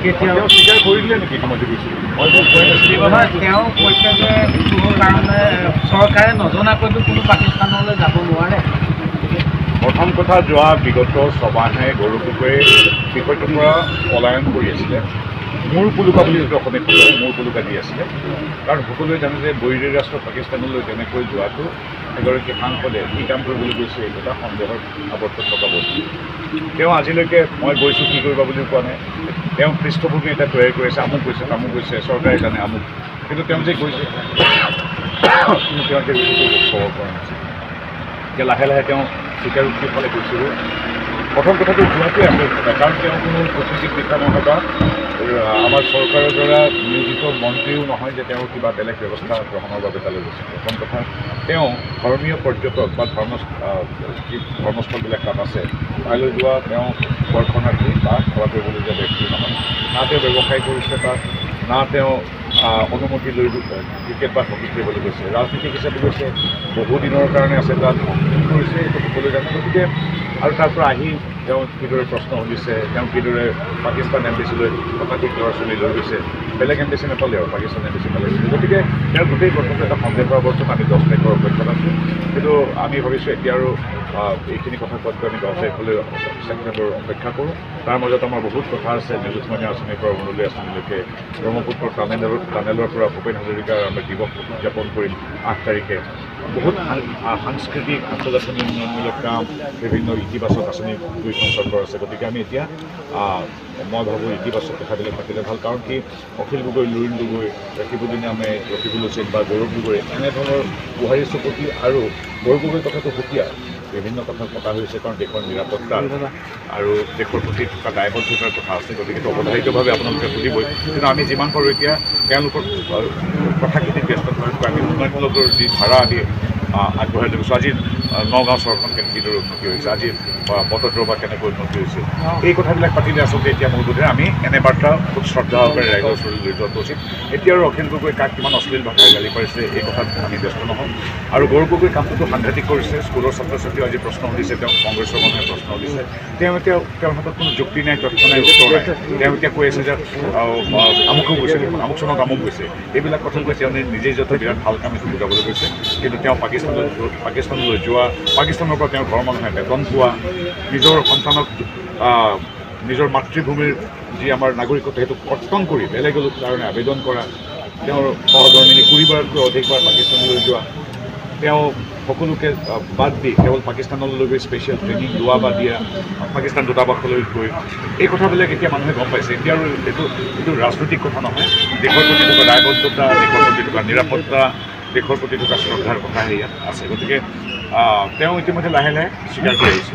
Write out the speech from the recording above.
কেতিয়াও স্বীকাৰ কৰিলে নেকি ইতিমধ্যে গৈছিল নহয় তেওঁ কৈছে যে কোনো কাৰণে চৰকাৰে নজনাকৈতো কোনো পাকিস্তানলৈ যাব নোৱাৰে। প্ৰথম কথা যোৱা বিগত ছমাহে গৌৰৱ গগৈয়ে বিষয়টোৰ পৰা পলায়ন কৰি আছিলে। মূৰ পুলুকা বুলি যিটো অসমীয়াত কয় মূৰ পুলুকা দি আছিলে। কাৰণ সকলোৱে জানে যে বৈৰী ৰাষ্ট্ৰ পাকিস্তানলৈ তেনেকৈ যোৱাটো এগৰাকী সাংসদে কি কাম কৰিবলৈ গৈছে এইটো এটা সন্দেহৰ আৱৰ্তত থকা বস্তু। তেওঁ আজিলৈকে মই গৈছোঁ কি কৰিবা বুলিও কোৱা নাই। তেওঁ পৃষ্ঠভূমি এটা তৈয়াৰ কৰিছে, আমুক গৈছে তামুক গৈছে, চৰকাৰে জানে আমুক, কিন্তু তেওঁ যে গৈছে কিন্তু তেওঁ যে খবৰ পৰা নাছিল। এতিয়া লাহে লাহে তেওঁ স্বীকাৰোক্তিৰ ফালে গৈছিল। প্ৰথম কথাটো যোৱাটোৱে আছিল কথা, কাৰণ তেওঁ কোনো কূটনীতিক বিষয়া নহয় বা আমাৰ চৰকাৰৰ দ্বাৰা নিয়োজিত মন্ত্ৰীও নহয় যে তেওঁ কিবা বেলেগ ব্যৱস্থা গ্ৰহণৰ বাবে তালৈ গৈছে। প্ৰথম কথা তেওঁ ধৰ্মীয় পৰ্যটক বা ধৰ্মস্থলবিলাক তাত আছে তালৈ যোৱা তেওঁ দৰ্শনাৰ্থী বা সেৱা কৰিবলৈ যোৱা ব্যক্তি নহয়। না তেওঁ ব্যৱসায় কৰিছে তাত, না তেওঁ অনুমতি লৈ ক্ৰিকেট বা হকী খেলিবলৈ গৈছে, ৰাজনীতিক হিচাপে গৈছে, বহুদিনৰ কাৰণে আছে তাত, কি কৰিছে এইটো সকলোৱে জানে। গতিকে আৰু তাৰ পৰা আহি তেওঁ কিদৰে প্ৰশ্ন সুধিছে, তেওঁ কিদৰে পাকিস্তান এম্বেচিলৈ শতাধিক ল'ৰা ছোৱালী লৈ গৈছে, বেলেগ এম্বেচি নাপালে আৰু পাকিস্তান এম্বেচি পালে। গতিকে তেওঁৰ গোটেই কথাটো এটা সন্দেহৰ অৱস্থাত আমি 10 তাৰিখৰ অপেক্ষাত আছোঁ। কিন্তু আমি ভাবিছোঁ এতিয়া আৰু এইখিনি কথা কোৱাতকৈ আমি 10 তাৰিখলৈ ছেপ্টেম্বৰ অপেক্ষা কৰোঁ। তাৰ মাজত আমাৰ বহুত কথা আছে। নিযুতমণি আঁচনিৰ পৰা অৰুণোদয় আঁচনিলৈকে, ব্ৰহ্মপুত্ৰ টানেলৰ পৰা ভূপেন হাজৰিকাৰ আমি দিৱস উদযাপন কৰিম 8 তাৰিখে। বহুত সাংস্কৃতিক আন্তঃগাঁথনি উন্নয়নমূলক কাম, বিভিন্ন ইতিবাচক আঁচনি 2খন চৰকাৰ আছে। গতিকে আমি এতিয়া মই ভাবোঁ ইতিবাচক কথাবিলাক পাতিলে ভাল। কাৰণ কি অখিল গগৈ, লুৰিণ গগৈ, ৰাকিবুদ্দিন আহমেদ, ৰকিবুল হুছেইন বা গৌৰৱ গগৈ এনেধৰণৰ বুহাৰী চুপতি আৰু গৌৰৱ গগৈৰ কথাটো সুকীয়া বিভিন্ন কথা পতা হৈছে। কাৰণ দেশৰ নিৰাপত্তা আৰু দেশৰ প্ৰতি থকা দায়বদ্ধতাৰ কথা আছে। গতিকে অৱধাৰিতভাৱে আপোনালোকে সুধিবই, কিন্তু আমি যিমান পাৰোঁ এতিয়া তেওঁলোকৰ কথাখিনিত ব্যস্ত থকাতকৈ আমি উন্নয়নমূলকৰ যি ধাৰা আদি আগবঢ়াই লৈ গৈছোঁ। আজি নগাঁও চহৰখন কিদৰে উন্নতি হৈছে, আজি বটদ্ৰৱা কেনেকৈ উন্নতি হৈছে, এই কথাবিলাক পাতিলে আচলতে এতিয়া মোৰ বোধে আমি এনে বাৰ্তা খুব শ্ৰদ্ধাসহকাৰে ৰাইজৰ ওচৰলৈ লৈ যোৱাটো উচিত। এতিয়া আৰু অখিল গগৈ কাক কিমান অশ্লীল ভাষাৰে গালি পাৰিছে এই কথাত আমি ব্যস্ত নহওঁ। আৰু গৌৰৱ গগৈ কামটোতো সাংঘাতিক কৰিছে। স্কুলৰ ছাত্ৰ ছাত্ৰীও আজি প্ৰশ্ন সুধিছে, তেওঁক কংগ্ৰেছৰ মানুহে প্ৰশ্ন সুধিছে, তেওঁ এতিয়া তেওঁৰ হাতত কোনো যুক্তি নাই, তথ্য নাই, উত্তৰ নাই। তেওঁ এতিয়া কৈ আছে যে আমুকো গৈছে, আমুক চনত আমুক গৈছে, এইবিলাক কথা কৈ তেওঁ নিজেই য'ত বিৰাট ভাল কাম এইটো বুজাবলৈ গৈছে। কিন্তু তেওঁ পাকিস্তানলৈ যোৱা, পাকিস্তানৰ পৰা তেওঁৰ ঘৰৰ মানুহে বেতন পোৱা, নিজৰ সন্তানক নিজৰ মাতৃভূমিৰ যি আমাৰ নাগৰিকত্ব সেইটো কৰ্তন কৰি বেলেগৰ কাৰণে আবেদন কৰা, তেওঁৰ সহধৰ্মিনী 20বাৰতকৈ অধিকবাৰ পাকিস্তানলৈ যোৱা, তেওঁ সকলোকে বাদ দি কেৱল পাকিস্তানলৈ গৈ স্পেচিয়েল ট্ৰেইনিং লোৱা বা দিয়া, পাকিস্তান দূতাবাসলৈ গৈ এই কথাবিলাক এতিয়া মানুহে গম পাইছে। এতিয়া আৰু এইটো ৰাজনৈতিক কথা নহয়, দেশৰ প্ৰতি থকা দায়বদ্ধতা, দেশৰ প্ৰতি থকা নিৰাপত্তা, দেশৰ প্ৰতি থকা শ্ৰদ্ধাৰ কথা ইয়াত আছে। গতিকে তেওঁ ইতিমধ্যে লাহে লাহে স্বীকাৰ কৰি আহিছে।